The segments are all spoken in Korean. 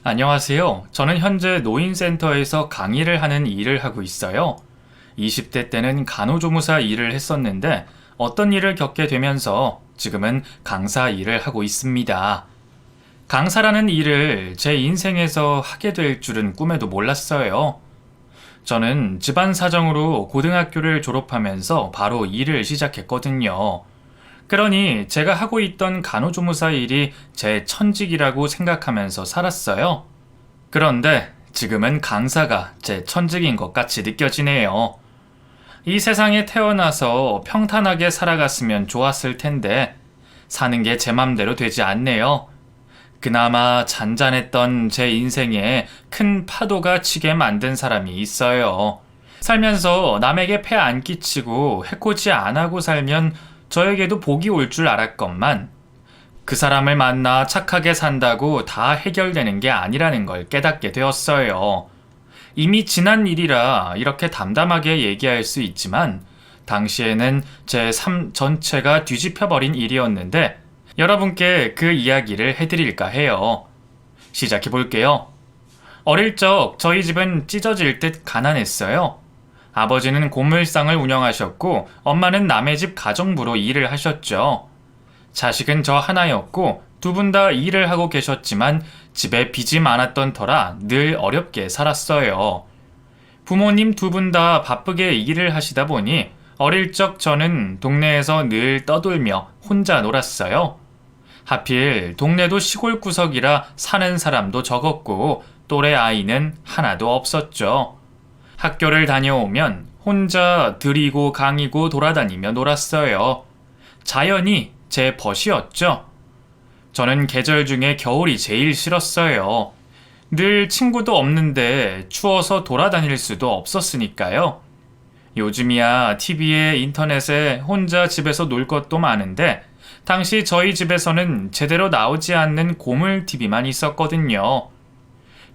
안녕하세요. 저는 현재 노인센터에서 강의를 하는 일을 하고 있어요. 20대 때는 간호조무사 일을 했었는데 어떤 일을 겪게 되면서 지금은 강사 일을 하고 있습니다. 강사라는 일을 제 인생에서 하게 될 줄은 꿈에도 몰랐어요. 저는 집안 사정으로 고등학교를 졸업하면서 바로 일을 시작했거든요. 그러니 제가 하고 있던 간호조무사 일이 제 천직이라고 생각하면서 살았어요. 그런데 지금은 강사가 제 천직인 것 같이 느껴지네요. 이 세상에 태어나서 평탄하게 살아갔으면 좋았을 텐데 사는 게 제 맘대로 되지 않네요. 그나마 잔잔했던 제 인생에 큰 파도가 치게 만든 사람이 있어요. 살면서 남에게 폐 안 끼치고 해코지 안 하고 살면 저에게도 복이 올 줄 알았건만 그 사람을 만나 착하게 산다고 다 해결되는 게 아니라는 걸 깨닫게 되었어요. 이미 지난 일이라 이렇게 담담하게 얘기할 수 있지만 당시에는 제 삶 전체가 뒤집혀버린 일이었는데 여러분께 그 이야기를 해드릴까 해요. 시작해 볼게요. 어릴 적 저희 집은 찢어질 듯 가난했어요. 아버지는 고물상을 운영하셨고 엄마는 남의 집 가정부로 일을 하셨죠. 자식은 저 하나였고 두 분 다 일을 하고 계셨지만 집에 빚이 많았던 터라 늘 어렵게 살았어요. 부모님 두 분 다 바쁘게 일을 하시다 보니 어릴 적 저는 동네에서 늘 떠돌며 혼자 놀았어요. 하필 동네도 시골 구석이라 사는 사람도 적었고 또래 아이는 하나도 없었죠. 학교를 다녀오면 혼자 들이고 강이고 돌아다니며 놀았어요. 자연이 제 벗이었죠. 저는 계절 중에 겨울이 제일 싫었어요. 늘 친구도 없는데 추워서 돌아다닐 수도 없었으니까요. 요즘이야 TV에 인터넷에 혼자 집에서 놀 것도 많은데 당시 저희 집에서는 제대로 나오지 않는 고물 TV만 있었거든요.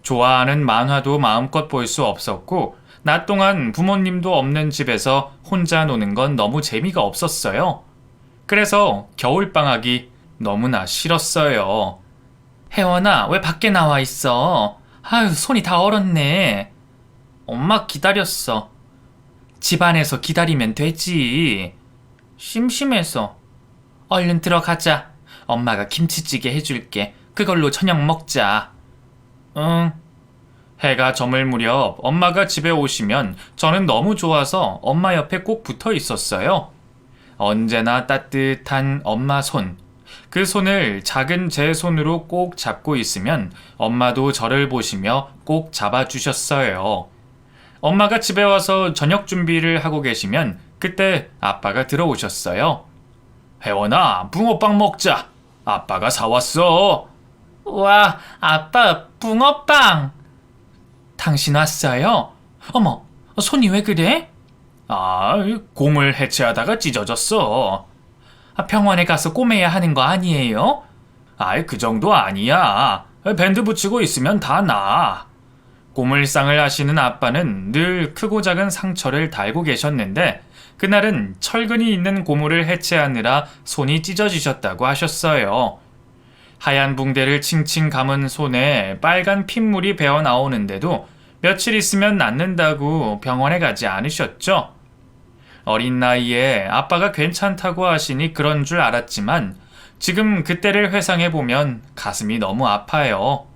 좋아하는 만화도 마음껏 볼 수 없었고 낮 동안 부모님도 없는 집에서 혼자 노는 건 너무 재미가 없었어요. 그래서 겨울방학이 너무나 싫었어요. 혜원아, 왜 밖에 나와 있어? 아유, 손이 다 얼었네. 엄마 기다렸어. 집 안에서 기다리면 되지. 심심해서. 얼른 들어가자. 엄마가 김치찌개 해줄게. 그걸로 저녁 먹자. 응. 해가 저물 무렵 엄마가 집에 오시면 저는 너무 좋아서 엄마 옆에 꼭 붙어 있었어요. 언제나 따뜻한 엄마 손. 그 손을 작은 제 손으로 꼭 잡고 있으면 엄마도 저를 보시며 꼭 잡아주셨어요. 엄마가 집에 와서 저녁 준비를 하고 계시면 그때 아빠가 들어오셨어요. 혜원아, 붕어빵 먹자. 아빠가 사왔어. 와, 아빠 붕어빵. 당신 왔어요? 어머, 손이 왜 그래? 곰을 해체하다가 찢어졌어. 병원에 가서 꼬매야 하는 거 아니에요? 그 정도 아니야. 밴드 붙이고 있으면 다 나아. 고물상을 하시는 아빠는 늘 크고 작은 상처를 달고 계셨는데 그날은 철근이 있는 고물을 해체하느라 손이 찢어지셨다고 하셨어요. 하얀 붕대를 칭칭 감은 손에 빨간 핏물이 배어 나오는데도 며칠 있으면 낫는다고 병원에 가지 않으셨죠? 어린 나이에 아빠가 괜찮다고 하시니 그런 줄 알았지만 지금 그때를 회상해보면 가슴이 너무 아파요.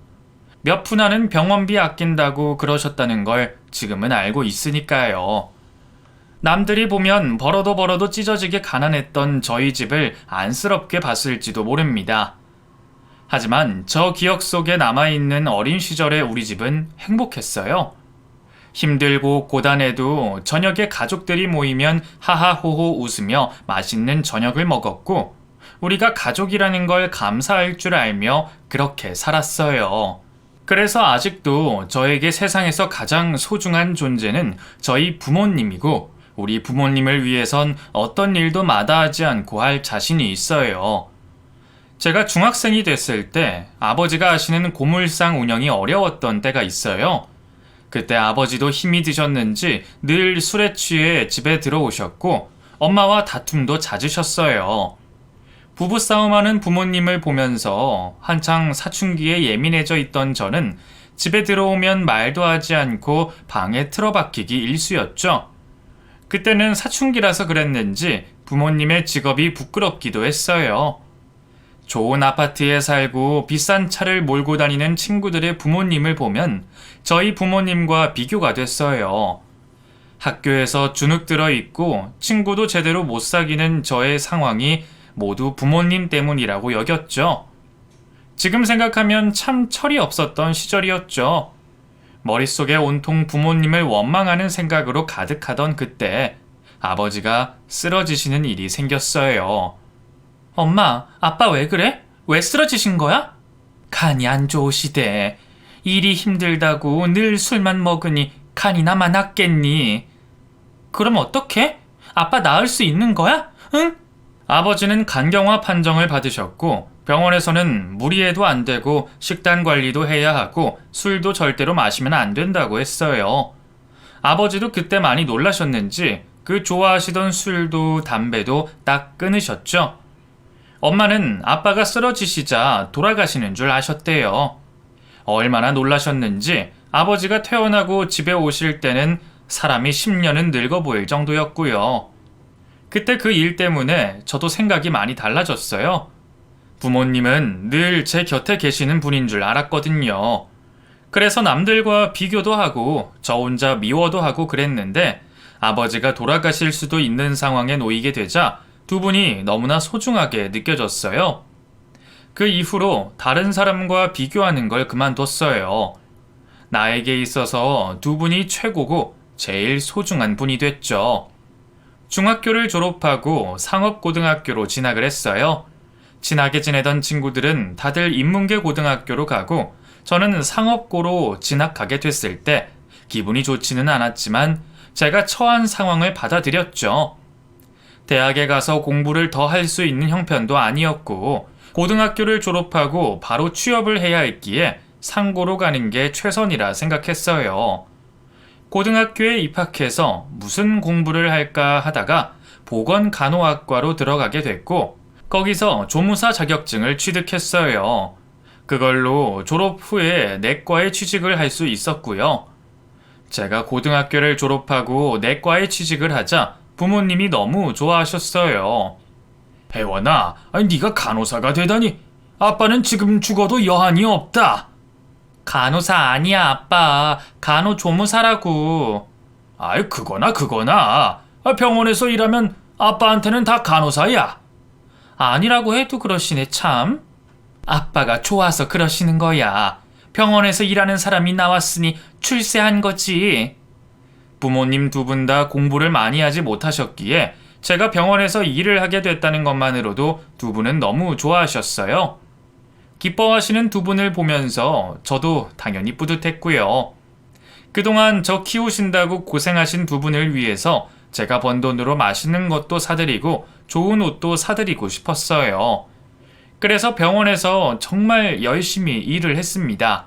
몇 푼하는 병원비 아낀다고 그러셨다는 걸 지금은 알고 있으니까요. 남들이 보면 벌어도 찢어지게 가난했던 저희 집을 안쓰럽게 봤을지도 모릅니다. 하지만 저 기억 속에 남아있는 어린 시절의 우리 집은 행복했어요. 힘들고 고단해도 저녁에 가족들이 모이면 하하호호 웃으며 맛있는 저녁을 먹었고 우리가 가족이라는 걸 감사할 줄 알며 그렇게 살았어요. 그래서 아직도 저에게 세상에서 가장 소중한 존재는 저희 부모님이고 우리 부모님을 위해선 어떤 일도 마다하지 않고 할 자신이 있어요. 제가 중학생이 됐을 때 아버지가 하시는 고물상 운영이 어려웠던 때가 있어요. 그때 아버지도 힘이 드셨는지 늘 술에 취해 집에 들어오셨고 엄마와 다툼도 잦으셨어요. 부부싸움하는 부모님을 보면서 한창 사춘기에 예민해져 있던 저는 집에 들어오면 말도 하지 않고 방에 틀어박히기 일쑤였죠. 그때는 사춘기라서 그랬는지 부모님의 직업이 부끄럽기도 했어요. 좋은 아파트에 살고 비싼 차를 몰고 다니는 친구들의 부모님을 보면 저희 부모님과 비교가 됐어요. 학교에서 주눅 들어 있고 친구도 제대로 못 사귀는 저의 상황이 모두 부모님 때문이라고 여겼죠. 지금 생각하면 참 철이 없었던 시절이었죠. 머릿속에 온통 부모님을 원망하는 생각으로 가득하던 그때 아버지가 쓰러지시는 일이 생겼어요. 엄마, 아빠 왜 그래? 왜 쓰러지신 거야? 간이 안 좋으시대. 일이 힘들다고 늘 술만 먹으니 간이나 많았겠니? 그럼 어떡해? 아빠 나을 수 있는 거야? 응? 아버지는 간경화 판정을 받으셨고 병원에서는 무리해도 안 되고 식단 관리도 해야 하고 술도 절대로 마시면 안 된다고 했어요. 아버지도 그때 많이 놀라셨는지 그 좋아하시던 술도 담배도 딱 끊으셨죠. 엄마는 아빠가 쓰러지시자 돌아가시는 줄 아셨대요. 얼마나 놀라셨는지 아버지가 퇴원하고 집에 오실 때는 사람이 10년은 늙어 보일 정도였고요. 그때 그 일 때문에 저도 생각이 많이 달라졌어요. 부모님은 늘 제 곁에 계시는 분인 줄 알았거든요. 그래서 남들과 비교도 하고 저 혼자 미워도 하고 그랬는데 아버지가 돌아가실 수도 있는 상황에 놓이게 되자 두 분이 너무나 소중하게 느껴졌어요. 그 이후로 다른 사람과 비교하는 걸 그만뒀어요. 나에게 있어서 두 분이 최고고 제일 소중한 분이 됐죠. 중학교를 졸업하고 상업고등학교로 진학을 했어요. 친하게 지내던 친구들은 다들 인문계 고등학교로 가고 저는 상업고로 진학하게 됐을 때 기분이 좋지는 않았지만 제가 처한 상황을 받아들였죠. 대학에 가서 공부를 더 할 수 있는 형편도 아니었고 고등학교를 졸업하고 바로 취업을 해야 했기에 상고로 가는 게 최선이라 생각했어요. 고등학교에 입학해서 무슨 공부를 할까 하다가 보건간호학과로 들어가게 됐고 거기서 조무사 자격증을 취득했어요. 그걸로 졸업 후에 내과에 취직을 할 수 있었고요. 제가 고등학교를 졸업하고 내과에 취직을 하자 부모님이 너무 좋아하셨어요. 혜원아, 네가 간호사가 되다니. 아빠는 지금 죽어도 여한이 없다. 간호사 아니야, 아빠. 간호조무사라고. 아이, 그거나. 병원에서 일하면 아빠한테는 다 간호사야. 아니라고 해도 그러시네, 참. 아빠가 좋아서 그러시는 거야. 병원에서 일하는 사람이 나왔으니 출세한 거지. 부모님 두 분 다 공부를 많이 하지 못하셨기에 제가 병원에서 일을 하게 됐다는 것만으로도 두 분은 너무 좋아하셨어요. 기뻐하시는 두 분을 보면서 저도 당연히 뿌듯했고요. 그동안 저 키우신다고 고생하신 두 분을 위해서 제가 번 돈으로 맛있는 것도 사드리고 좋은 옷도 사드리고 싶었어요. 그래서 병원에서 정말 열심히 일을 했습니다.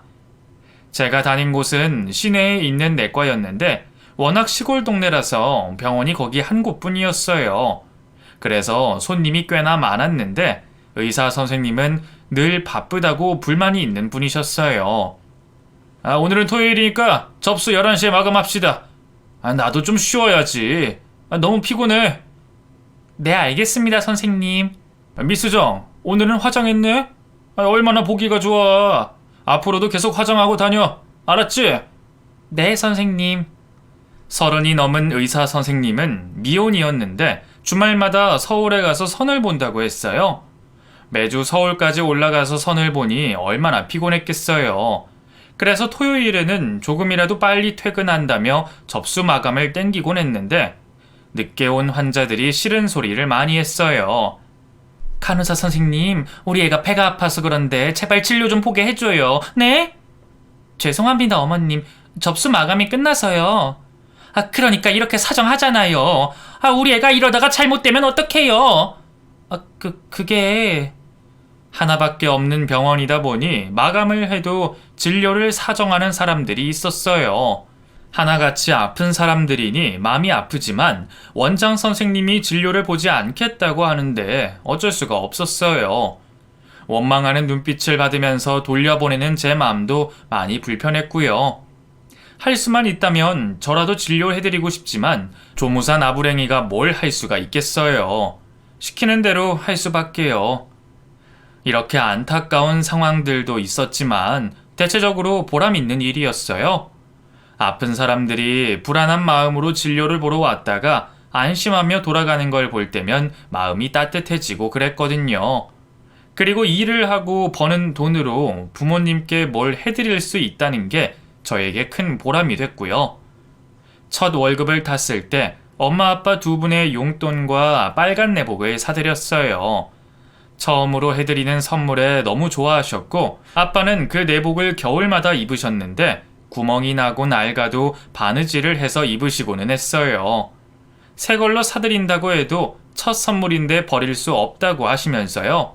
제가 다닌 곳은 시내에 있는 내과였는데 워낙 시골 동네라서 병원이 거기 한 곳뿐이었어요. 그래서 손님이 꽤나 많았는데 의사 선생님은 늘 바쁘다고 불만이 있는 분이셨어요. 오늘은 토요일이니까 접수 11시에 마감합시다. 나도 좀 쉬어야지. 너무 피곤해. 네, 알겠습니다, 선생님. 미스정, 오늘은 화장했네? 얼마나 보기가 좋아. 앞으로도 계속 화장하고 다녀. 알았지? 네, 선생님. 30이 넘은 의사 선생님은 미혼이었는데 주말마다 서울에 가서 선을 본다고 했어요. 매주 서울까지 올라가서 선을 보니 얼마나 피곤했겠어요. 그래서 토요일에는 조금이라도 빨리 퇴근한다며 접수 마감을 땡기곤 했는데 늦게 온 환자들이 싫은 소리를 많이 했어요. 간호사 선생님, 우리 애가 배가 아파서 그런데 제발 진료 좀 보게 해줘요. 네? 죄송합니다, 어머님. 접수 마감이 끝나서요. 그러니까 이렇게 사정하잖아요. 우리 애가 이러다가 잘못되면 어떡해요? 그게... 하나밖에 없는 병원이다 보니 마감을 해도 진료를 사정하는 사람들이 있었어요. 하나같이 아픈 사람들이니 마음이 아프지만 원장 선생님이 진료를 보지 않겠다고 하는데 어쩔 수가 없었어요. 원망하는 눈빛을 받으면서 돌려보내는 제 마음도 많이 불편했고요. 할 수만 있다면 저라도 진료해드리고 싶지만 조무사 나부랭이가 뭘 할 수가 있겠어요. 시키는 대로 할 수밖에요. 이렇게 안타까운 상황들도 있었지만 대체적으로 보람 있는 일이었어요. 아픈 사람들이 불안한 마음으로 진료를 보러 왔다가 안심하며 돌아가는 걸 볼 때면 마음이 따뜻해지고 그랬거든요. 그리고 일을 하고 버는 돈으로 부모님께 뭘 해드릴 수 있다는 게 저에게 큰 보람이 됐고요. 첫 월급을 탔을 때 엄마 아빠 두 분의 용돈과 빨간 내복을 사드렸어요. 처음으로 해드리는 선물에 너무 좋아하셨고 아빠는 그 내복을 겨울마다 입으셨는데 구멍이 나고 낡아도 바느질을 해서 입으시고는 했어요. 새 걸로 사드린다고 해도 첫 선물인데 버릴 수 없다고 하시면서요.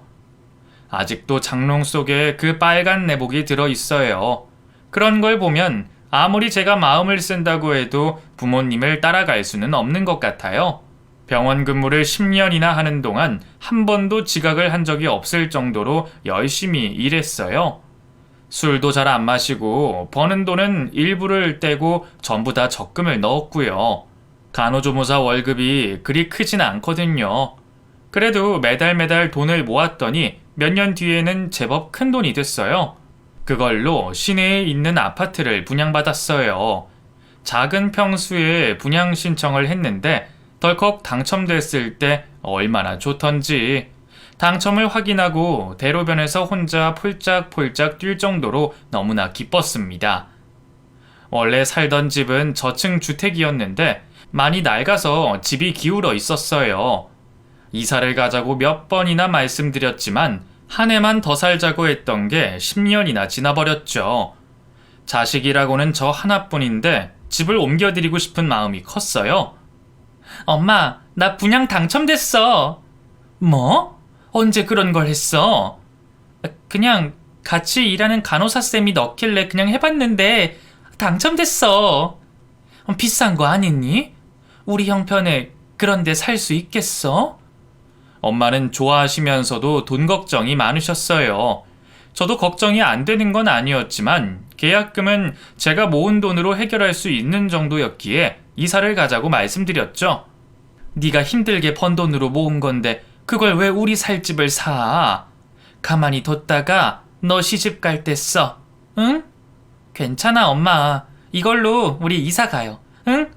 아직도 장롱 속에 그 빨간 내복이 들어있어요. 그런 걸 보면 아무리 제가 마음을 쓴다고 해도 부모님을 따라갈 수는 없는 것 같아요. 병원 근무를 10년이나 하는 동안 한 번도 지각을 한 적이 없을 정도로 열심히 일했어요. 술도 잘 안 마시고 버는 돈은 일부를 떼고 전부 다 적금을 넣었고요. 간호조무사 월급이 그리 크진 않거든요. 그래도 매달 돈을 모았더니 몇 년 뒤에는 제법 큰 돈이 됐어요. 그걸로 시내에 있는 아파트를 분양받았어요. 작은 평수에 분양 신청을 했는데 덜컥 당첨됐을 때 얼마나 좋던지. 당첨을 확인하고 대로변에서 혼자 폴짝폴짝 뛸 정도로 너무나 기뻤습니다. 원래 살던 집은 저층 주택이었는데 많이 낡아서 집이 기울어 있었어요. 이사를 가자고 몇 번이나 말씀드렸지만 한 해만 더 살자고 했던 게 10년이나 지나버렸죠. 자식이라고는 저 하나뿐인데 집을 옮겨드리고 싶은 마음이 컸어요. 엄마, 나 분양 당첨됐어. 뭐? 언제 그런 걸 했어? 그냥 같이 일하는 간호사쌤이 넣길래 그냥 해봤는데 당첨됐어. 비싼 거 아니니? 우리 형편에 그런데 살 수 있겠어? 엄마는 좋아하시면서도 돈 걱정이 많으셨어요. 저도 걱정이 안 되는 건 아니었지만 계약금은 제가 모은 돈으로 해결할 수 있는 정도였기에 이사를 가자고 말씀드렸죠. 네가 힘들게 번 돈으로 모은 건데 그걸 왜 우리 살 집을 사? 가만히 뒀다가 너 시집 갈 때 써. 응? 괜찮아, 엄마. 이걸로 우리 이사 가요. 응?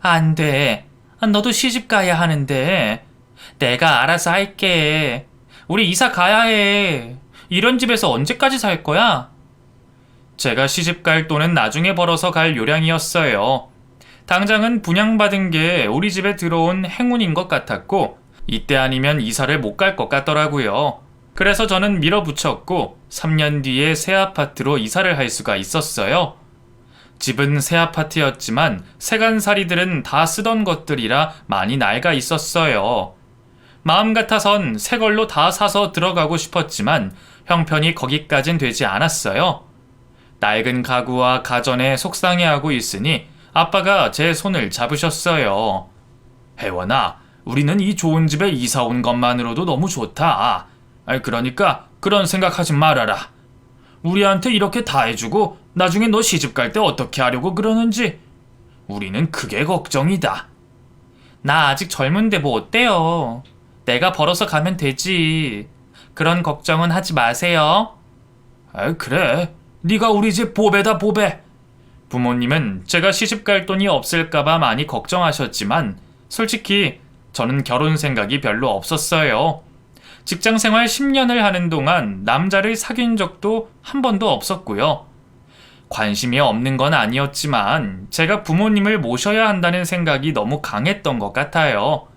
안 돼. 너도 시집 가야 하는데. 내가 알아서 할게. 우리 이사 가야 해. 이런 집에서 언제까지 살 거야? 제가 시집 갈 돈은 나중에 벌어서 갈 요량이었어요. 당장은 분양받은 게 우리 집에 들어온 행운인 것 같았고 이때 아니면 이사를 못 갈 것 같더라고요. 그래서 저는 밀어붙였고 3년 뒤에 새 아파트로 이사를 할 수가 있었어요. 집은 새 아파트였지만 세간살이들은 다 쓰던 것들이라 많이 낡아 있었어요. 마음 같아선 새 걸로 다 사서 들어가고 싶었지만 형편이 거기까진 되지 않았어요. 낡은 가구와 가전에 속상해하고 있으니 아빠가 제 손을 잡으셨어요. 혜원아, 우리는 이 좋은 집에 이사 온 것만으로도 너무 좋다. 그러니까 그런 생각하지 말아라. 우리한테 이렇게 다 해주고 나중에 너 시집 갈 때 어떻게 하려고 그러는지 우리는 그게 걱정이다. 나 아직 젊은데 뭐 어때요? 내가 벌어서 가면 되지. 그런 걱정은 하지 마세요. 그래. 네가 우리 집 보배다, 보배. 부모님은 제가 시집 갈 돈이 없을까봐 많이 걱정하셨지만 솔직히 저는 결혼 생각이 별로 없었어요. 직장 생활 10년을 하는 동안 남자를 사귄 적도 한 번도 없었고요. 관심이 없는 건 아니었지만 제가 부모님을 모셔야 한다는 생각이 너무 강했던 것 같아요.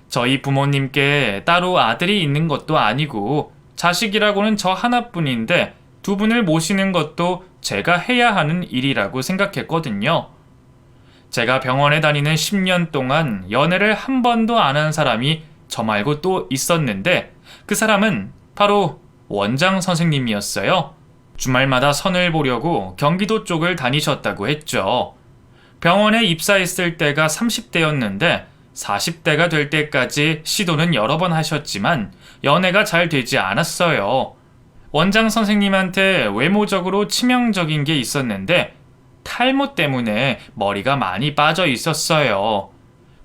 저희 부모님께 따로 아들이 있는 것도 아니고 자식이라고는 저 하나뿐인데 두 분을 모시는 것도 제가 해야 하는 일이라고 생각했거든요. 제가 병원에 다니는 10년 동안 연애를 한 번도 안 한 사람이 저 말고 또 있었는데 그 사람은 바로 원장 선생님이었어요. 주말마다 선을 보려고 경기도 쪽을 다니셨다고 했죠. 병원에 입사했을 때가 30대였는데 40대가 될 때까지 시도는 여러 번 하셨지만 연애가 잘 되지 않았어요. 원장 선생님한테 외모적으로 치명적인 게 있었는데 탈모 때문에 머리가 많이 빠져 있었어요.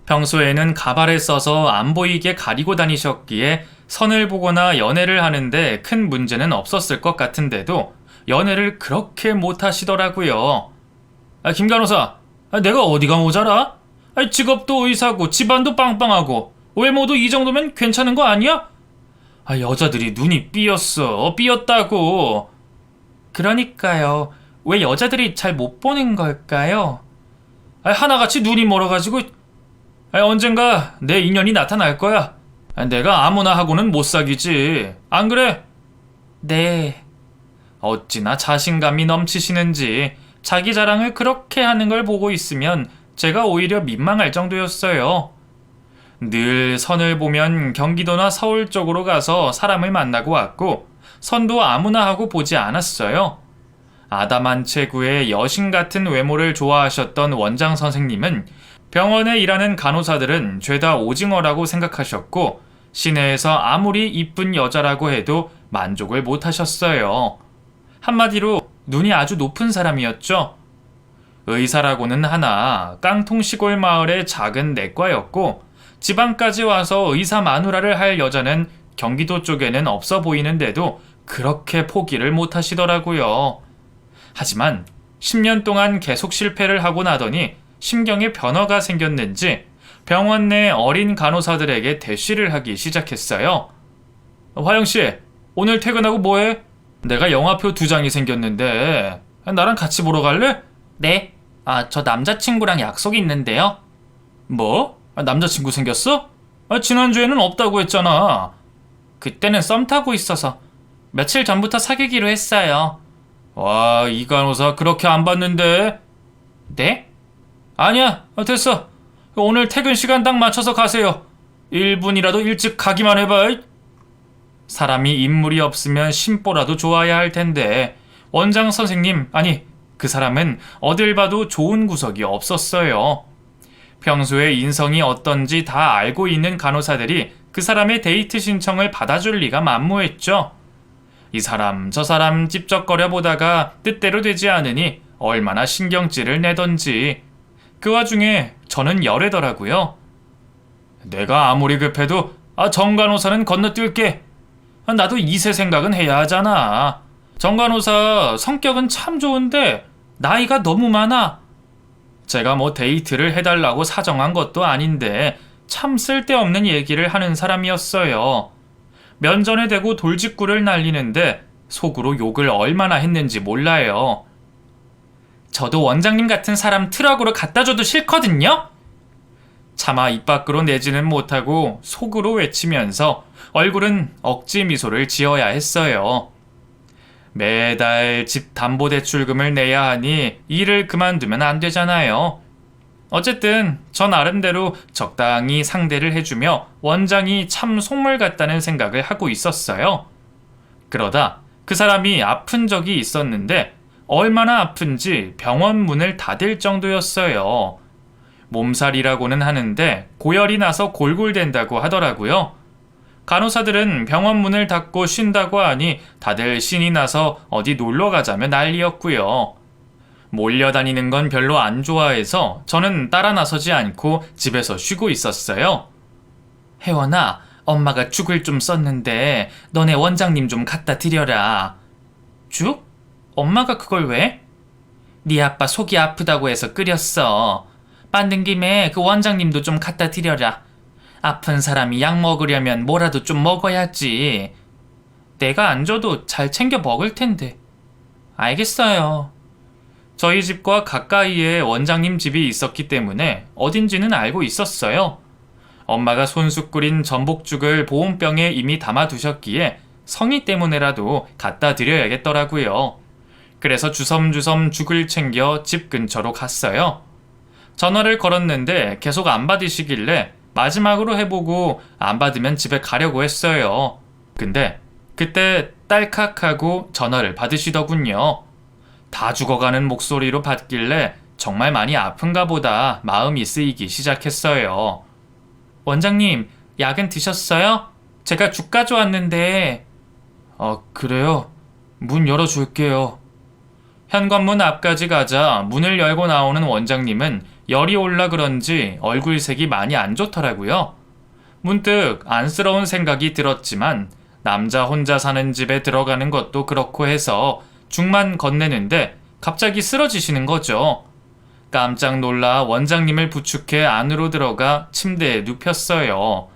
평소에는 가발을 써서 안 보이게 가리고 다니셨기에 선을 보거나 연애를 하는데 큰 문제는 없었을 것 같은데도 연애를 그렇게 못 하시더라고요. 김 간호사, 내가 어디가 모자라? 직업도 의사고 집안도 빵빵하고 외모도 이 정도면 괜찮은 거 아니야? 여자들이 눈이 삐었어. 삐었다고. 그러니까요. 왜 여자들이 잘 못 보는 걸까요? 하나같이 눈이 멀어가지고 언젠가 내 인연이 나타날 거야. 내가 아무나 하고는 못 사귀지. 안 그래? 네. 어찌나 자신감이 넘치시는지 자기 자랑을 그렇게 하는 걸 보고 있으면 제가 오히려 민망할 정도였어요. 늘 선을 보면 경기도나 서울 쪽으로 가서 사람을 만나고 왔고 선도 아무나 하고 보지 않았어요. 아담한체구의 여신 같은 외모를 좋아하셨던 원장 선생님은 병원에 일하는 간호사들은 죄다 오징어라고 생각하셨고 시내에서 아무리 이쁜 여자라고 해도 만족을 못 하셨어요. 한마디로 눈이 아주 높은 사람이었죠. 의사라고는 하나 깡통 시골 마을의 작은 내과였고 지방까지 와서 의사 마누라를 할 여자는 경기도 쪽에는 없어 보이는데도 그렇게 포기를 못 하시더라고요. 하지만 10년 동안 계속 실패를 하고 나더니 심경에 변화가 생겼는지 병원 내 어린 간호사들에게 대시를 하기 시작했어요. 화영씨, 오늘 퇴근하고 뭐해? 내가 영화표 2장이 생겼는데 나랑 같이 보러 갈래? 네. 저 남자친구랑 약속이 있는데요. 뭐? 남자친구 생겼어? 지난주에는 없다고 했잖아. 그때는 썸 타고 있어서 며칠 전부터 사귀기로 했어요. 와, 이 간호사 그렇게 안 봤는데. 네? 아니야, 됐어. 오늘 퇴근 시간 딱 맞춰서 가세요. 1분이라도 일찍 가기만 해봐. 사람이 인물이 없으면 심보라도 좋아야 할 텐데 원장 선생님, 아니 그 사람은 어딜 봐도 좋은 구석이 없었어요. 평소에 인성이 어떤지 다 알고 있는 간호사들이 그 사람의 데이트 신청을 받아줄 리가 만무했죠. 이 사람 저 사람 찝쩍거려 보다가 뜻대로 되지 않으니 얼마나 신경질을 내던지. 그 와중에 저는 열애더라고요. 내가 아무리 급해도 정 간호사는 건너뛸게. 나도 이세 생각은 해야 하잖아. 정 간호사 성격은 참 좋은데 나이가 너무 많아. 제가 뭐 데이트를 해달라고 사정한 것도 아닌데 참 쓸데없는 얘기를 하는 사람이었어요. 면전에 대고 돌직구를 날리는데 속으로 욕을 얼마나 했는지 몰라요. 저도 원장님 같은 사람 트럭으로 갖다줘도 싫거든요? 차마 입 밖으로 내지는 못하고 속으로 외치면서 얼굴은 억지 미소를 지어야 했어요. 매달 집 담보대출금을 내야 하니 일을 그만두면 안 되잖아요. 어쨌든 저 나름대로 적당히 상대를 해주며 원장이 참 속물 같다는 생각을 하고 있었어요. 그러다 그 사람이 아픈 적이 있었는데 얼마나 아픈지 병원 문을 닫을 정도였어요. 몸살이라고는 하는데 고열이 나서 골골댄다고 하더라고요. 간호사들은 병원 문을 닫고 쉰다고 하니 다들 신이 나서 어디 놀러 가자며 난리였고요. 몰려다니는 건 별로 안 좋아해서 저는 따라 나서지 않고 집에서 쉬고 있었어요. 혜원아, 엄마가 죽을 좀 썼는데 너네 원장님 좀 갖다 드려라. 죽? 엄마가 그걸 왜? 네 아빠 속이 아프다고 해서 끓였어. 만든 김에 그 원장님도 좀 갖다 드려라. 아픈 사람이 약 먹으려면 뭐라도 좀 먹어야지. 내가 안 줘도 잘 챙겨 먹을 텐데. 알겠어요. 저희 집과 가까이에 원장님 집이 있었기 때문에 어딘지는 알고 있었어요. 엄마가 손수 끓인 전복죽을 보온병에 이미 담아두셨기에 성의 때문에라도 갖다 드려야겠더라고요. 그래서 주섬주섬 죽을 챙겨 집 근처로 갔어요. 전화를 걸었는데 계속 안 받으시길래 마지막으로 해보고 안 받으면 집에 가려고 했어요. 근데 그때 딸칵하고 전화를 받으시더군요. 다 죽어가는 목소리로 받길래 정말 많이 아픈가 보다 마음이 쓰이기 시작했어요. 원장님, 약은 드셨어요? 제가 죽 가져왔는데. 그래요? 문 열어줄게요. 현관문 앞까지 가자 문을 열고 나오는 원장님은 열이 올라 그런지 얼굴색이 많이 안 좋더라고요. 문득 안쓰러운 생각이 들었지만 남자 혼자 사는 집에 들어가는 것도 그렇고 해서 죽만 건네는데 갑자기 쓰러지시는 거죠. 깜짝 놀라 원장님을 부축해 안으로 들어가 침대에 눕혔어요.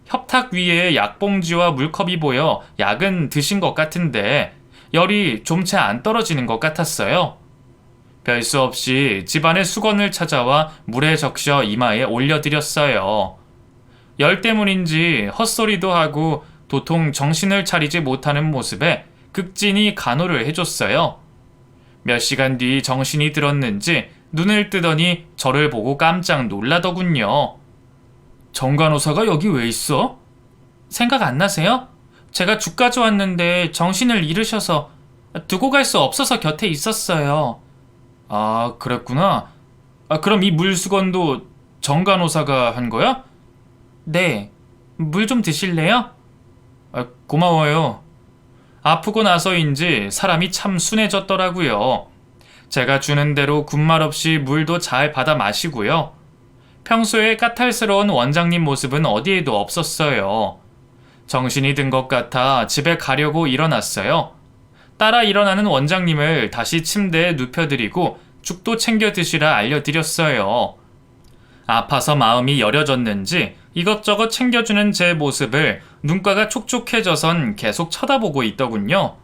협탁 위에 약봉지와 물컵이 보여 약은 드신 것 같은데 열이 좀 채 안 떨어지는 것 같았어요. 별 수 없이 집안의 수건을 찾아와 물에 적셔 이마에 올려드렸어요. 열 때문인지 헛소리도 하고 도통 정신을 차리지 못하는 모습에 극진히 간호를 해줬어요. 몇 시간 뒤 정신이 들었는지 눈을 뜨더니 저를 보고 깜짝 놀라더군요. 정 간호사가 여기 왜 있어? 생각 안 나세요? 제가 죽 가져왔는데 정신을 잃으셔서 두고 갈 수 없어서 곁에 있었어요. 아, 그랬구나. 그럼 이 물수건도 정 간호사가 한 거야? 네. 물 좀 드실래요? 고마워요. 아프고 나서인지 사람이 참 순해졌더라고요. 제가 주는 대로 군말 없이 물도 잘 받아 마시고요. 평소에 까탈스러운 원장님 모습은 어디에도 없었어요. 정신이 든 것 같아 집에 가려고 일어났어요. 따라 일어나는 원장님을 다시 침대에 눕혀드리고 죽도 챙겨 드시라 알려드렸어요. 아파서 마음이 여려졌는지 이것저것 챙겨주는 제 모습을 눈가가 촉촉해져선 계속 쳐다보고 있더군요.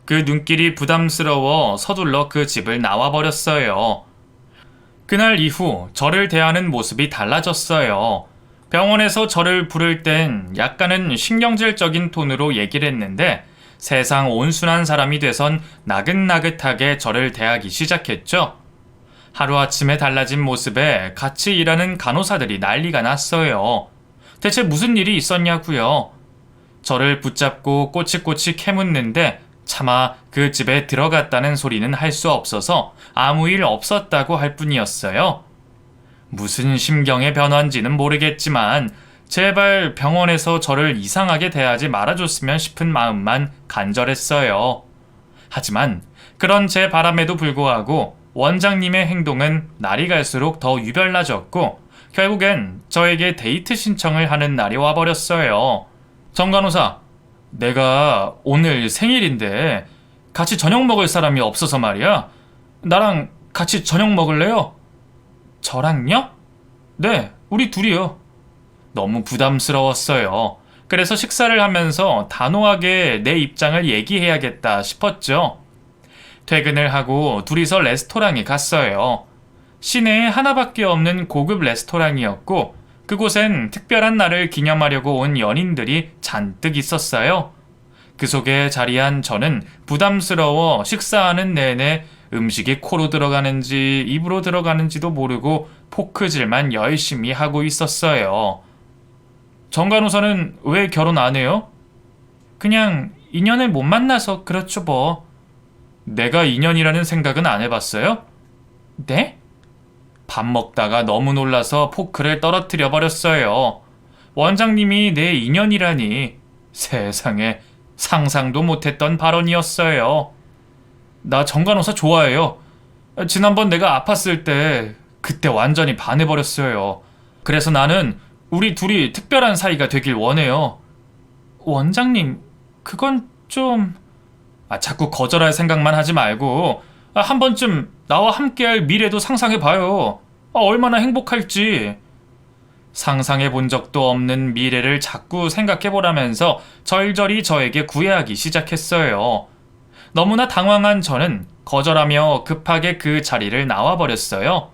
그 눈길이 부담스러워 서둘러 그 집을 나와버렸어요. 그날 이후 저를 대하는 모습이 달라졌어요. 병원에서 저를 부를 땐 약간은 신경질적인 톤으로 얘기를 했는데 세상 온순한 사람이 돼선 나긋나긋하게 저를 대하기 시작했죠. 하루아침에 달라진 모습에 같이 일하는 간호사들이 난리가 났어요. 대체 무슨 일이 있었냐고요. 저를 붙잡고 꼬치꼬치 캐묻는데 차마 그 집에 들어갔다는 소리는 할 수 없어서 아무 일 없었다고 할 뿐이었어요. 무슨 심경의 변화인지는 모르겠지만 제발 병원에서 저를 이상하게 대하지 말아줬으면 싶은 마음만 간절했어요. 하지만 그런 제 바람에도 불구하고 원장님의 행동은 날이 갈수록 더 유별나졌고 결국엔 저에게 데이트 신청을 하는 날이 와버렸어요. 정 간호사, 내가 오늘 생일인데 같이 저녁 먹을 사람이 없어서 말이야. 나랑 같이 저녁 먹을래요? 저랑요? 네, 우리 둘이요. 너무 부담스러웠어요. 그래서 식사를 하면서 단호하게 내 입장을 얘기해야겠다 싶었죠. 퇴근을 하고 둘이서 레스토랑에 갔어요. 시내에 하나밖에 없는 고급 레스토랑이었고 그곳엔 특별한 날을 기념하려고 온 연인들이 잔뜩 있었어요. 그 속에 자리한 저는 부담스러워 식사하는 내내 음식이 코로 들어가는지 입으로 들어가는지도 모르고 포크질만 열심히 하고 있었어요. 정 간호사는 왜 결혼 안 해요? 그냥 인연을 못 만나서 그렇죠 뭐. 내가 인연이라는 생각은 안 해봤어요? 네? 밥 먹다가 너무 놀라서 포크를 떨어뜨려 버렸어요. 원장님이 내 인연이라니 세상에 상상도 못했던 발언이었어요. 나 정 간호사 좋아해요. 지난번 내가 아팠을 때 그때 완전히 반해버렸어요. 그래서 나는 우리 둘이 특별한 사이가 되길 원해요. 원장님, 그건 좀... 자꾸 거절할 생각만 하지 말고 한 번쯤 나와 함께할 미래도 상상해봐요. 얼마나 행복할지. 상상해 본 적도 없는 미래를 자꾸 생각해보라면서 절절히 저에게 구애하기 시작했어요. 너무나 당황한 저는 거절하며 급하게 그 자리를 나와버렸어요.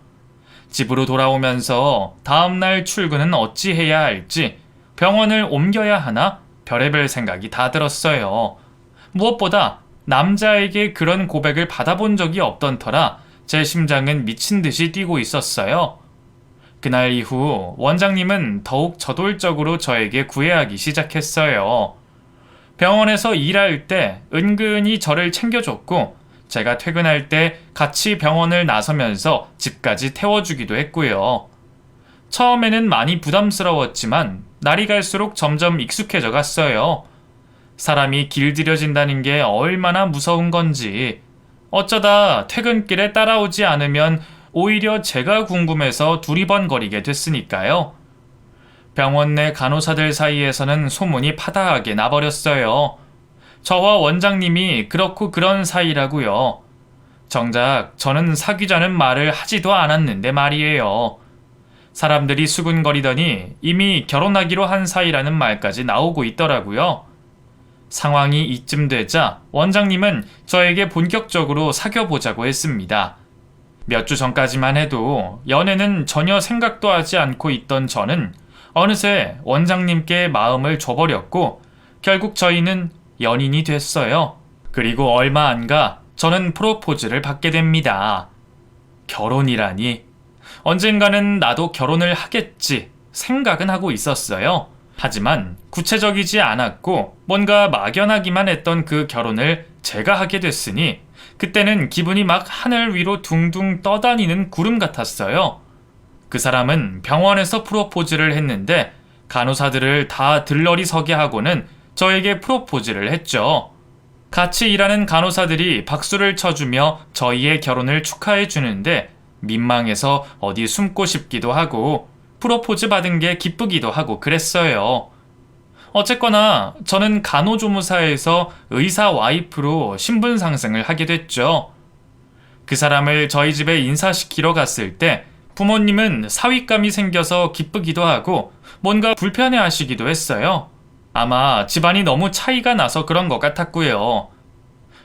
집으로 돌아오면서 다음날 출근은 어찌 해야 할지, 병원을 옮겨야 하나 별의별 생각이 다 들었어요. 무엇보다 남자에게 그런 고백을 받아본 적이 없던 터라 제 심장은 미친 듯이 뛰고 있었어요. 그날 이후 원장님은 더욱 저돌적으로 저에게 구애하기 시작했어요. 병원에서 일할 때 은근히 저를 챙겨줬고 제가 퇴근할 때 같이 병원을 나서면서 집까지 태워주기도 했고요. 처음에는 많이 부담스러웠지만 날이 갈수록 점점 익숙해져 갔어요. 사람이 길들여진다는 게 얼마나 무서운 건지, 어쩌다 퇴근길에 따라오지 않으면 오히려 제가 궁금해서 두리번거리게 됐으니까요. 병원 내 간호사들 사이에서는 소문이 파다하게 나버렸어요. 저와 원장님이 그렇고 그런 사이라고요. 정작 저는 사귀자는 말을 하지도 않았는데 말이에요. 사람들이 수군거리더니 이미 결혼하기로 한 사이라는 말까지 나오고 있더라고요. 상황이 이쯤 되자 원장님은 저에게 본격적으로 사귀어보자고 했습니다. 몇 주 전까지만 해도 연애는 전혀 생각도 하지 않고 있던 저는 어느새 원장님께 마음을 줘버렸고 결국 저희는 연인이 됐어요. 그리고 얼마 안 가 저는 프로포즈를 받게 됩니다. 결혼이라니. 언젠가는 나도 결혼을 하겠지 생각은 하고 있었어요. 하지만 구체적이지 않았고 뭔가 막연하기만 했던 그 결혼을 제가 하게 됐으니 그때는 기분이 막 하늘 위로 둥둥 떠다니는 구름 같았어요. 그 사람은 병원에서 프로포즈를 했는데 간호사들을 다 들러리 서게 하고는 저에게 프로포즈를 했죠. 같이 일하는 간호사들이 박수를 쳐주며 저희의 결혼을 축하해 주는데 민망해서 어디 숨고 싶기도 하고 프로포즈 받은 게 기쁘기도 하고 그랬어요. 어쨌거나 저는 간호조무사에서 의사 와이프로 신분 상승을 하게 됐죠. 그 사람을 저희 집에 인사시키러 갔을 때 부모님은 사윗감이 생겨서 기쁘기도 하고 뭔가 불편해 하시기도 했어요. 아마 집안이 너무 차이가 나서 그런 것 같았고요.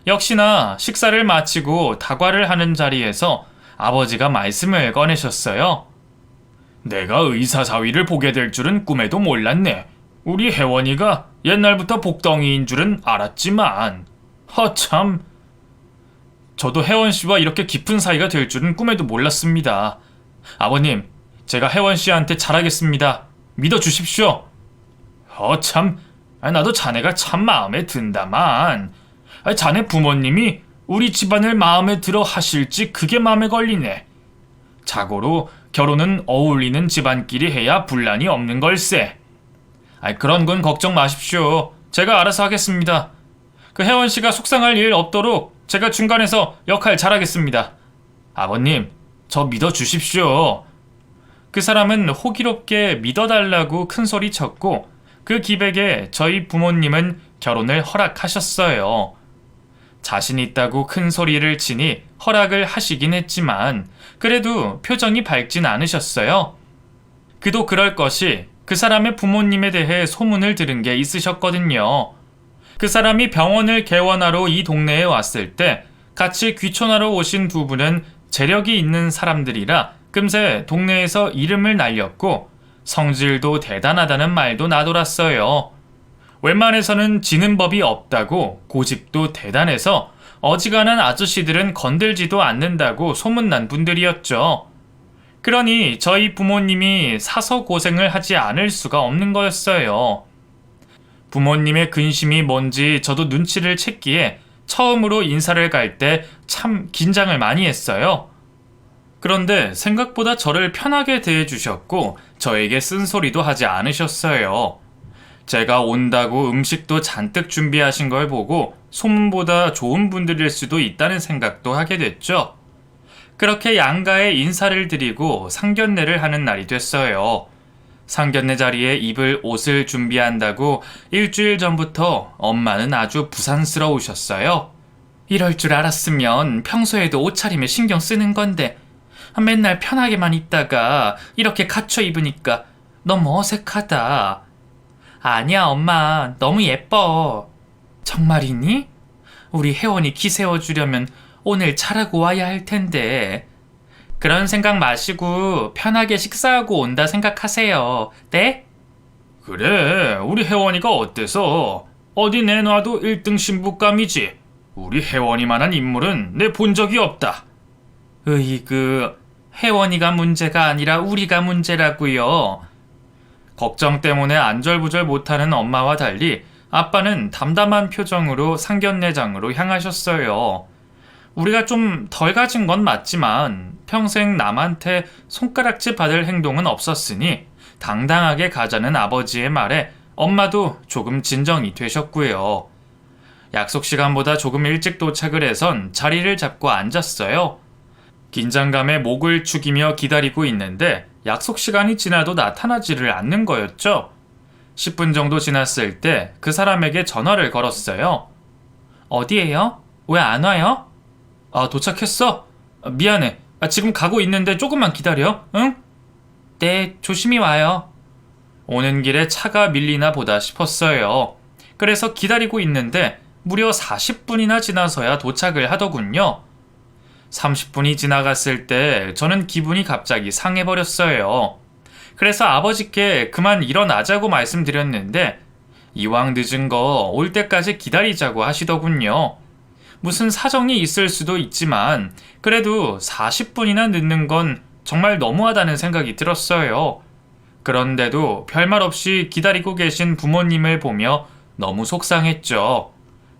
역시나 식사를 마치고 다과를 하는 자리에서 아버지가 말씀을 꺼내셨어요. 내가 의사 사위를 보게 될 줄은 꿈에도 몰랐네. 우리 혜원이가 옛날부터 복덩이인 줄은 알았지만 허참. 저도 혜원 씨와 이렇게 깊은 사이가 될 줄은 꿈에도 몰랐습니다. 아버님, 제가 혜원 씨한테 잘하겠습니다. 믿어주십시오. 허참, 나도 자네가 참 마음에 든다만 자네 부모님이 우리 집안을 마음에 들어 하실지 그게 마음에 걸리네. 자고로 결혼은 어울리는 집안끼리 해야 분란이 없는 걸세. 그런 건 걱정 마십시오. 제가 알아서 하겠습니다. 그 혜원 씨가 속상할 일 없도록 제가 중간에서 역할 잘하겠습니다. 아버님, 저 믿어주십시오. 그 사람은 호기롭게 믿어달라고 큰소리 쳤고 그 기백에 저희 부모님은 결혼을 허락하셨어요. 자신 있다고 큰 소리를 치니 허락을 하시긴 했지만 그래도 표정이 밝진 않으셨어요. 그도 그럴 것이 그 사람의 부모님에 대해 소문을 들은 게 있으셨거든요. 그 사람이 병원을 개원하러 이 동네에 왔을 때 같이 귀촌하러 오신 두 분은 재력이 있는 사람들이라 금세 동네에서 이름을 날렸고 성질도 대단하다는 말도 나돌았어요. 웬만해서는 지는 법이 없다고 고집도 대단해서 어지간한 아저씨들은 건들지도 않는다고 소문난 분들이었죠. 그러니 저희 부모님이 사서 고생을 하지 않을 수가 없는 거였어요. 부모님의 근심이 뭔지 저도 눈치를 챘기에 처음으로 인사를 갈 때 참 긴장을 많이 했어요. 그런데 생각보다 저를 편하게 대해주셨고 저에게 쓴소리도 하지 않으셨어요. 제가 온다고 음식도 잔뜩 준비하신 걸 보고 소문보다 좋은 분들일 수도 있다는 생각도 하게 됐죠. 그렇게 양가에 인사를 드리고 상견례를 하는 날이 됐어요. 상견례 자리에 입을 옷을 준비한다고 일주일 전부터 엄마는 아주 부산스러우셨어요. 이럴 줄 알았으면 평소에도 옷차림에 신경 쓰는 건데 맨날 편하게만 입다가 이렇게 갖춰 입으니까 너무 어색하다. 아니야 엄마, 너무 예뻐. 정말이니? 우리 혜원이 기 세워주려면 오늘 잘하고 와야 할 텐데. 그런 생각 마시고 편하게 식사하고 온다 생각하세요. 네? 그래, 우리 혜원이가 어때서? 어디 내놔도 1등 신부감이지. 우리 혜원이만한 인물은 내 본 적이 없다. 으이그, 혜원이가 문제가 아니라 우리가 문제라고요. 걱정 때문에 안절부절 못하는 엄마와 달리 아빠는 담담한 표정으로 상견례장으로 향하셨어요. 우리가 좀 덜 가진 건 맞지만 평생 남한테 손가락질 받을 행동은 없었으니 당당하게 가자는 아버지의 말에 엄마도 조금 진정이 되셨고요. 약속 시간보다 조금 일찍 도착을 해선 자리를 잡고 앉았어요. 긴장감에 목을 축이며 기다리고 있는데 약속 시간이 지나도 나타나지를 않는 거였죠. 10분 정도 지났을 때 그 사람에게 전화를 걸었어요. 어디에요? 왜 안 와요? 도착했어? 미안해. 지금 가고 있는데 조금만 기다려. 응? 네, 조심히 와요. 오는 길에 차가 밀리나 보다 싶었어요. 그래서 기다리고 있는데 무려 40분이나 지나서야 도착을 하더군요. 30분이 지나갔을 때 저는 기분이 갑자기 상해버렸어요. 그래서 아버지께 그만 일어나자고 말씀드렸는데 이왕 늦은 거 올 때까지 기다리자고 하시더군요. 무슨 사정이 있을 수도 있지만 그래도 40분이나 늦는 건 정말 너무하다는 생각이 들었어요. 그런데도 별말 없이 기다리고 계신 부모님을 보며 너무 속상했죠.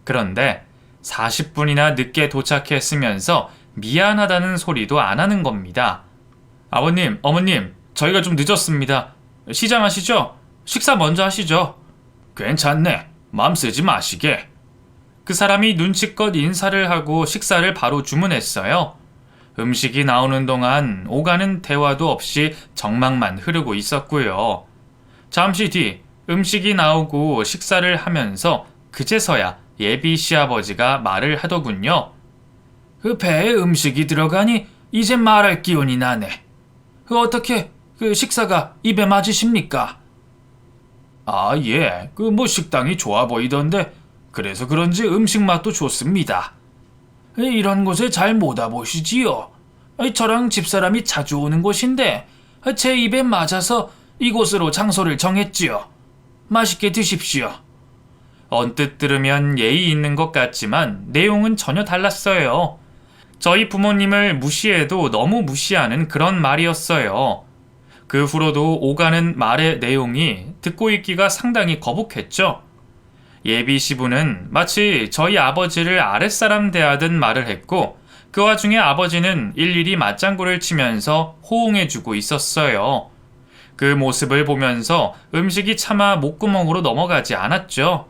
그런데 40분이나 늦게 도착했으면서 미안하다는 소리도 안 하는 겁니다. 아버님, 어머님, 저희가 좀 늦었습니다. 시장하시죠? 식사 먼저 하시죠. 괜찮네. 맘 쓰지 마시게. 그 사람이 눈치껏 인사를 하고 식사를 바로 주문했어요. 음식이 나오는 동안 오가는 대화도 없이 정막만 흐르고 있었고요. 잠시 뒤 음식이 나오고 식사를 하면서 그제서야 예비 시아버지가 말을 하더군요. 그 배에 음식이 들어가니 이제 말할 기운이 나네. 어떻게 그 식사가 입에 맞으십니까? 예. 식당이 좋아 보이던데 그래서 그런지 음식 맛도 좋습니다. 이런 곳에 잘 못 와보시지요. 저랑 집사람이 자주 오는 곳인데 제 입에 맞아서 이곳으로 장소를 정했지요. 맛있게 드십시오. 언뜻 들으면 예의 있는 것 같지만 내용은 전혀 달랐어요. 저희 부모님을 무시해도 너무 무시하는 그런 말이었어요. 그 후로도 오가는 말의 내용이 듣고 있기가 상당히 거북했죠. 예비 시부는 마치 저희 아버지를 아랫사람 대하듯 말을 했고 그 와중에 아버지는 일일이 맞장구를 치면서 호응해주고 있었어요. 그 모습을 보면서 음식이 차마 목구멍으로 넘어가지 않았죠.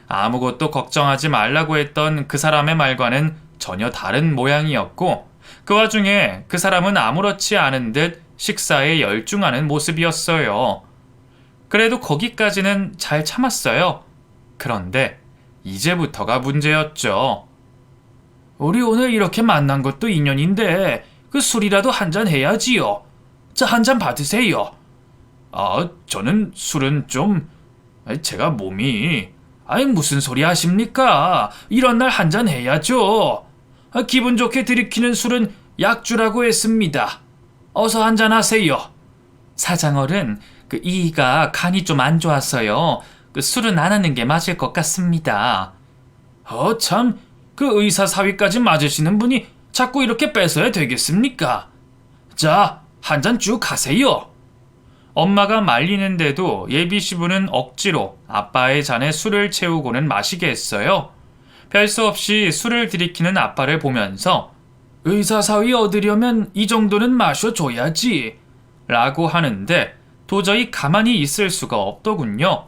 아무것도 걱정하지 말라고 했던 그 사람의 말과는 전혀 다른 모양이었고 그 와중에 그 사람은 아무렇지 않은 듯 식사에 열중하는 모습이었어요. 그래도 거기까지는 잘 참았어요. 그런데 이제부터가 문제였죠. 우리 오늘 이렇게 만난 것도 인연인데 그 술이라도 한잔 해야지요. 자, 한잔 받으세요. 저는 술은 좀... 제가 몸이... 무슨 소리 하십니까? 이런 날 한잔 해야죠. 기분 좋게 들이키는 술은 약주라고 했습니다. 어서 한잔 하세요. 사장어른, 이가 간이 좀 안 좋아서요. 술은 안 하는 게 맞을 것 같습니다. 참, 의사 사위까지 맞으시는 분이 자꾸 이렇게 뺏어야 되겠습니까? 자, 한 잔 쭉 하세요. 엄마가 말리는데도 예비 시부는 억지로 아빠의 잔에 술을 채우고는 마시게 했어요. 별 수 없이 술을 들이키는 아빠를 보면서 의사 사위 얻으려면 이 정도는 마셔줘야지 라고 하는데 도저히 가만히 있을 수가 없더군요.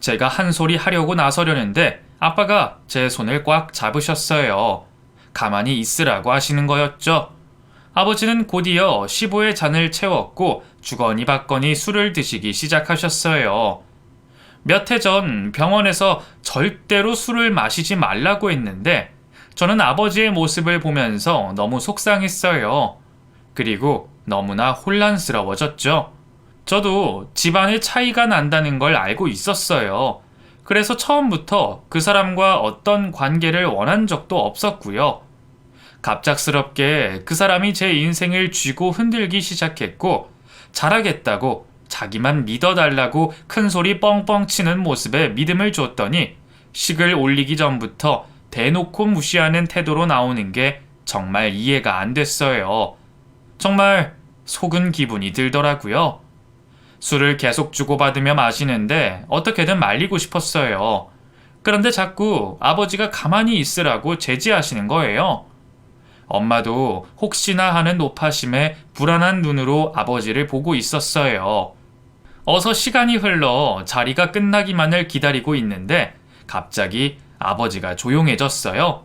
제가 한 소리 하려고 나서려는데 아빠가 제 손을 꽉 잡으셨어요. 가만히 있으라고 하시는 거였죠. 아버지는 곧이어 시부의 잔을 채웠고 주거니 받거니 술을 드시기 시작하셨어요. 몇 해 전 병원에서 절대로 술을 마시지 말라고 했는데 저는 아버지의 모습을 보면서 너무 속상했어요. 그리고 너무나 혼란스러워졌죠. 저도 집안에 차이가 난다는 걸 알고 있었어요. 그래서 처음부터 그 사람과 어떤 관계를 원한 적도 없었고요. 갑작스럽게 그 사람이 제 인생을 쥐고 흔들기 시작했고 잘하겠다고 자기만 믿어달라고 큰소리 뻥뻥 치는 모습에 믿음을 줬더니 식을 올리기 전부터 대놓고 무시하는 태도로 나오는 게 정말 이해가 안 됐어요. 정말 속은 기분이 들더라고요. 술을 계속 주고받으며 마시는데 어떻게든 말리고 싶었어요. 그런데 자꾸 아버지가 가만히 있으라고 제지하시는 거예요. 엄마도 혹시나 하는 노파심에 불안한 눈으로 아버지를 보고 있었어요. 어서 시간이 흘러 자리가 끝나기만을 기다리고 있는데 갑자기 아버지가 조용해졌어요.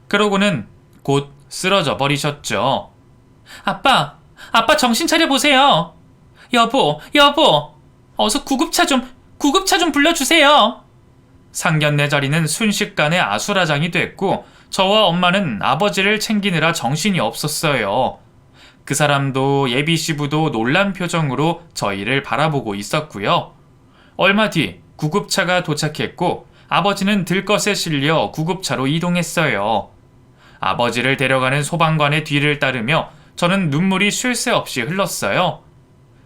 그러고는 곧 쓰러져 버리셨죠. 아빠, 아빠 정신 차려 보세요. 여보, 어서 구급차 좀 불러주세요. 상견례 자리는 순식간에 아수라장이 됐고 저와 엄마는 아버지를 챙기느라 정신이 없었어요. 그 사람도 예비 시부도 놀란 표정으로 저희를 바라보고 있었고요. 얼마 뒤 구급차가 도착했고 아버지는 들것에 실려 구급차로 이동했어요. 아버지를 데려가는 소방관의 뒤를 따르며 저는 눈물이 쉴 새 없이 흘렀어요.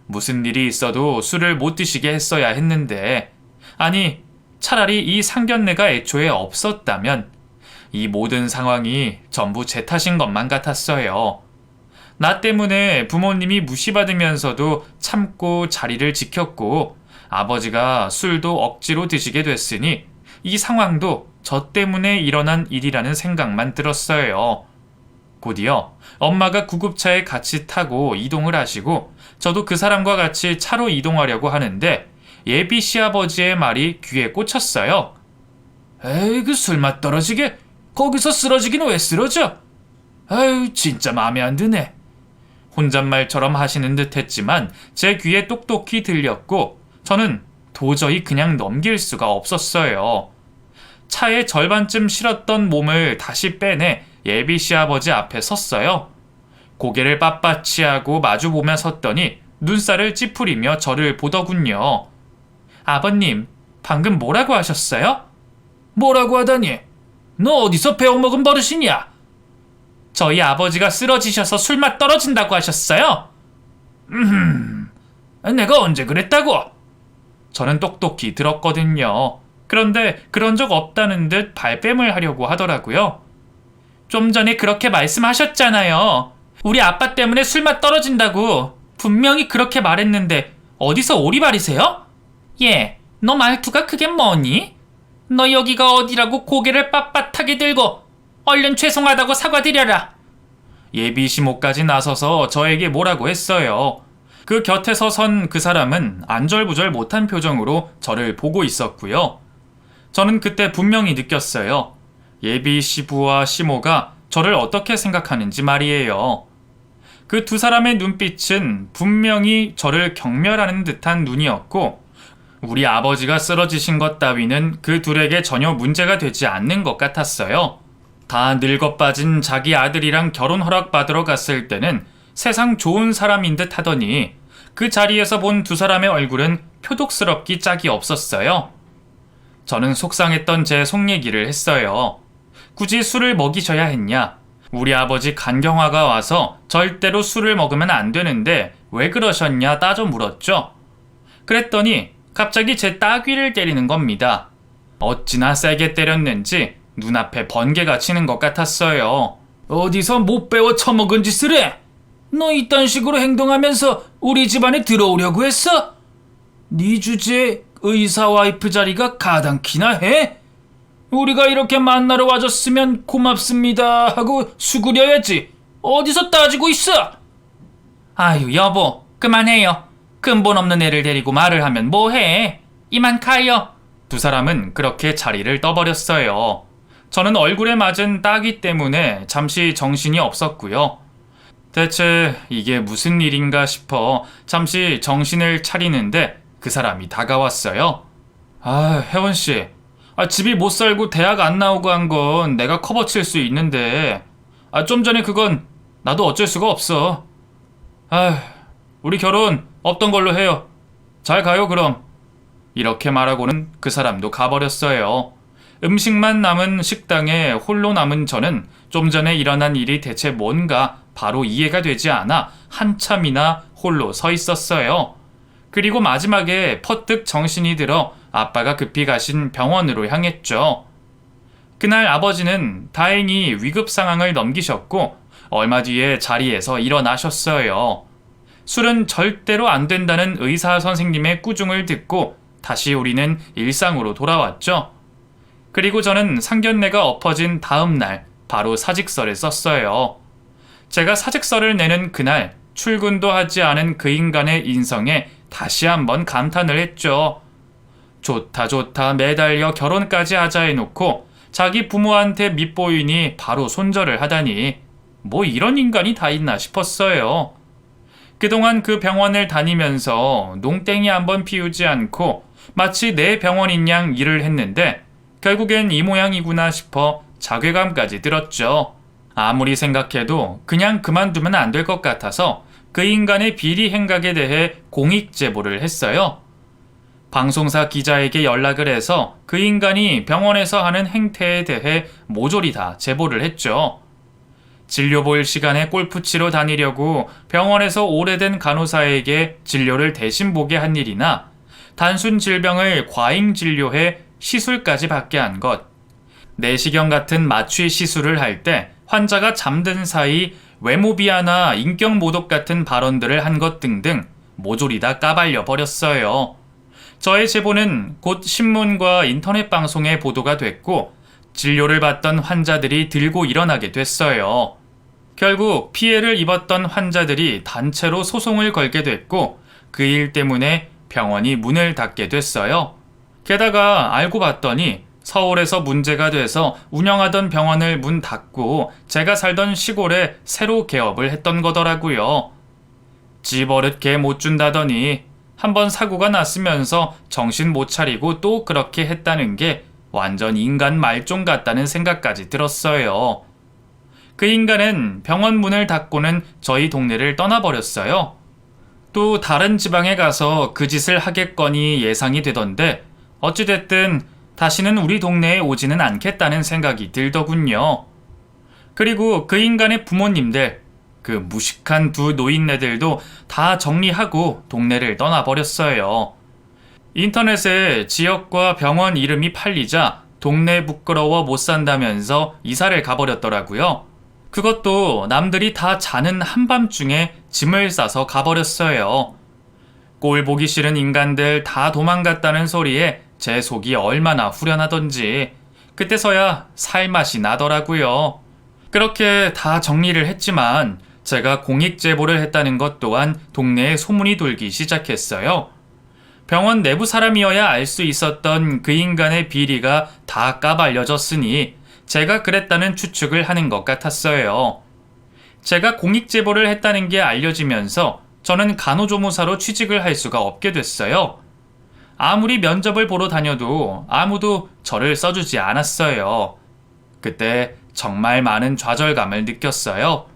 무슨 일이 있어도 술을 못 드시게 했어야 했는데, 아니, 차라리 이 상견례가 애초에 없었다면 이 모든 상황이 전부 제 탓인 것만 같았어요. 나 때문에 부모님이 무시받으면서도 참고 자리를 지켰고 아버지가 술도 억지로 드시게 됐으니 이 상황도 저 때문에 일어난 일이라는 생각만 들었어요. 곧이어 엄마가 구급차에 같이 타고 이동을 하시고 저도 그 사람과 같이 차로 이동하려고 하는데 예비 시아버지의 말이 귀에 꽂혔어요. 에이, 그 술맛 떨어지게 거기서 쓰러지긴 왜 쓰러져? 아유, 진짜 마음에 안 드네. 혼잣말처럼 하시는 듯 했지만 제 귀에 똑똑히 들렸고 저는 도저히 그냥 넘길 수가 없었어요. 차의 절반쯤 실었던 몸을 다시 빼내 예비 시아버지 앞에 섰어요. 고개를 빳빳이 하고 마주보며 섰더니 눈살을 찌푸리며 저를 보더군요. 아버님, 방금 뭐라고 하셨어요? 뭐라고 하다니? 너 어디서 배워먹은 버릇이냐? 저희 아버지가 쓰러지셔서 술맛 떨어진다고 하셨어요? 내가 언제 그랬다고? 저는 똑똑히 들었거든요. 그런데 그런 적 없다는 듯 발뺌을 하려고 하더라고요. 좀 전에 그렇게 말씀하셨잖아요. 우리 아빠 때문에 술맛 떨어진다고. 분명히 그렇게 말했는데 어디서 오리발이세요? 예, 너 말투가 그게 뭐니? 너 여기가 어디라고 고개를 빳빳하게 들고 얼른 죄송하다고 사과드려라. 예비 시모까지 나서서 저에게 뭐라고 했어요. 그 곁에 서선 그 사람은 안절부절 못한 표정으로 저를 보고 있었고요. 저는 그때 분명히 느꼈어요. 예비 시부와 시모가 저를 어떻게 생각하는지 말이에요. 그 두 사람의 눈빛은 분명히 저를 경멸하는 듯한 눈이었고 우리 아버지가 쓰러지신 것 따위는 그 둘에게 전혀 문제가 되지 않는 것 같았어요. 다 늙어 빠진 자기 아들이랑 결혼 허락 받으러 갔을 때는 세상 좋은 사람인 듯 하더니 그 자리에서 본 두 사람의 얼굴은 표독스럽기 짝이 없었어요. 저는 속상했던 제 속 얘기를 했어요. 굳이 술을 먹이셔야 했냐? 우리 아버지 간경화가 와서 절대로 술을 먹으면 안 되는데 왜 그러셨냐 따져 물었죠. 그랬더니 갑자기 제 따귀를 때리는 겁니다. 어찌나 세게 때렸는지 눈앞에 번개가 치는 것 같았어요. 어디서 못 배워 처먹은 짓을 해? 너 이딴 식으로 행동하면서 우리 집안에 들어오려고 했어? 네 주제에 의사 와이프 자리가 가당키나 해? 우리가 이렇게 만나러 와줬으면 고맙습니다 하고 수그려야지. 어디서 따지고 있어? 아유, 여보, 그만해요. 근본 없는 애를 데리고 말을 하면 뭐해? 이만 가요. 두 사람은 그렇게 자리를 떠버렸어요. 저는 얼굴에 맞은 따귀 때문에 잠시 정신이 없었고요. 대체 이게 무슨 일인가 싶어 잠시 정신을 차리는데 그 사람이 다가왔어요. 아, 혜원씨. 집이 못 살고 대학 안 나오고 한 건 내가 커버칠 수 있는데 좀 전에 그건 나도 어쩔 수가 없어. 우리 결혼 없던 걸로 해요. 잘 가요 그럼. 이렇게 말하고는 그 사람도 가버렸어요. 음식만 남은 식당에 홀로 남은 저는 좀 전에 일어난 일이 대체 뭔가 바로 이해가 되지 않아 한참이나 홀로 서 있었어요. 그리고 마지막에 퍼뜩 정신이 들어 아빠가 급히 가신 병원으로 향했죠. 그날 아버지는 다행히 위급 상황을 넘기셨고 얼마 뒤에 자리에서 일어나셨어요. 술은 절대로 안 된다는 의사 선생님의 꾸중을 듣고 다시 우리는 일상으로 돌아왔죠. 그리고 저는 상견례가 엎어진 다음 날 바로 사직서를 썼어요. 제가 사직서를 내는 그날 출근도 하지 않은 그 인간의 인성에 다시 한번 감탄을 했죠. 좋다 좋다 매달려 결혼까지 하자 해놓고 자기 부모한테 밑보이니 바로 손절을 하다니 뭐 이런 인간이 다 있나 싶었어요. 그동안 그 병원을 다니면서 농땡이 한번 피우지 않고 마치 내 병원인 양 일을 했는데 결국엔 이 모양이구나 싶어 자괴감까지 들었죠. 아무리 생각해도 그냥 그만두면 안 될 것 같아서 그 인간의 비리 행각에 대해 공익 제보를 했어요. 방송사 기자에게 연락을 해서 그 인간이 병원에서 하는 행태에 대해 모조리 다 제보를 했죠. 진료 볼 시간에 골프 치러 다니려고 병원에서 오래된 간호사에게 진료를 대신 보게 한 일이나 단순 질병을 과잉 진료해 시술까지 받게 한 것, 내시경 같은 마취 시술을 할 때 환자가 잠든 사이 외모 비하나 인격 모독 같은 발언들을 한 것 등등 모조리 다 까발려 버렸어요. 저의 제보는 곧 신문과 인터넷 방송에 보도가 됐고 진료를 받던 환자들이 들고 일어나게 됐어요. 결국 피해를 입었던 환자들이 단체로 소송을 걸게 됐고 그 일 때문에 병원이 문을 닫게 됐어요. 게다가 알고 봤더니 서울에서 문제가 돼서 운영하던 병원을 문 닫고 제가 살던 시골에 새로 개업을 했던 거더라고요. 집 어릇 개 못 준다더니 한번 사고가 났으면서 정신 못 차리고 또 그렇게 했다는 게 완전 인간 말종 같다는 생각까지 들었어요. 그 인간은 병원 문을 닫고는 저희 동네를 떠나버렸어요. 또 다른 지방에 가서 그 짓을 하겠거니 예상이 되던데 어찌됐든 다시는 우리 동네에 오지는 않겠다는 생각이 들더군요. 그리고 그 인간의 부모님들, 그 무식한 두 노인네들도 다 정리하고 동네를 떠나버렸어요. 인터넷에 지역과 병원 이름이 팔리자 동네 부끄러워 못 산다면서 이사를 가버렸더라고요. 그것도 남들이 다 자는 한밤중에 짐을 싸서 가버렸어요. 꼴 보기 싫은 인간들 다 도망갔다는 소리에 제 속이 얼마나 후련하던지 그때서야 살맛이 나더라고요. 그렇게 다 정리를 했지만 제가 공익 제보를 했다는 것 또한 동네에 소문이 돌기 시작했어요. 병원 내부 사람이어야 알 수 있었던 그 인간의 비리가 다 까발려졌으니 제가 그랬다는 추측을 하는 것 같았어요. 제가 공익 제보를 했다는 게 알려지면서 저는 간호조무사로 취직을 할 수가 없게 됐어요. 아무리 면접을 보러 다녀도 아무도 저를 써주지 않았어요. 그때 정말 많은 좌절감을 느꼈어요.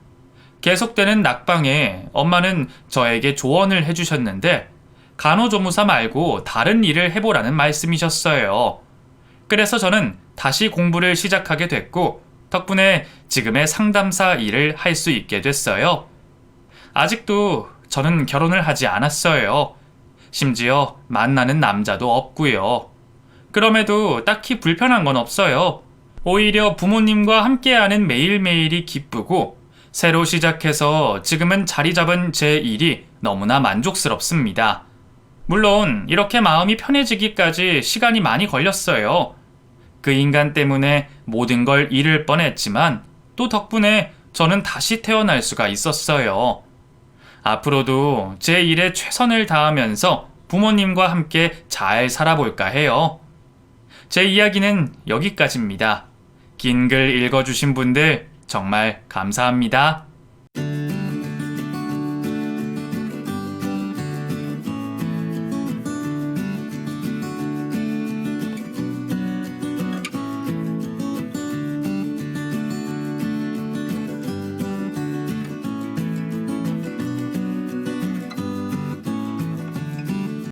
계속되는 낙방에 엄마는 저에게 조언을 해주셨는데 간호조무사 말고 다른 일을 해보라는 말씀이셨어요. 그래서 저는 다시 공부를 시작하게 됐고 덕분에 지금의 상담사 일을 할 수 있게 됐어요. 아직도 저는 결혼을 하지 않았어요. 심지어 만나는 남자도 없고요. 그럼에도 딱히 불편한 건 없어요. 오히려 부모님과 함께하는 매일매일이 기쁘고 새로 시작해서 지금은 자리 잡은 제 일이 너무나 만족스럽습니다. 물론 이렇게 마음이 편해지기까지 시간이 많이 걸렸어요. 그 인간 때문에 모든 걸 잃을 뻔했지만 또 덕분에 저는 다시 태어날 수가 있었어요. 앞으로도 제 일에 최선을 다하면서 부모님과 함께 잘 살아볼까 해요. 제 이야기는 여기까지입니다. 긴 글 읽어주신 분들 정말 감사합니다.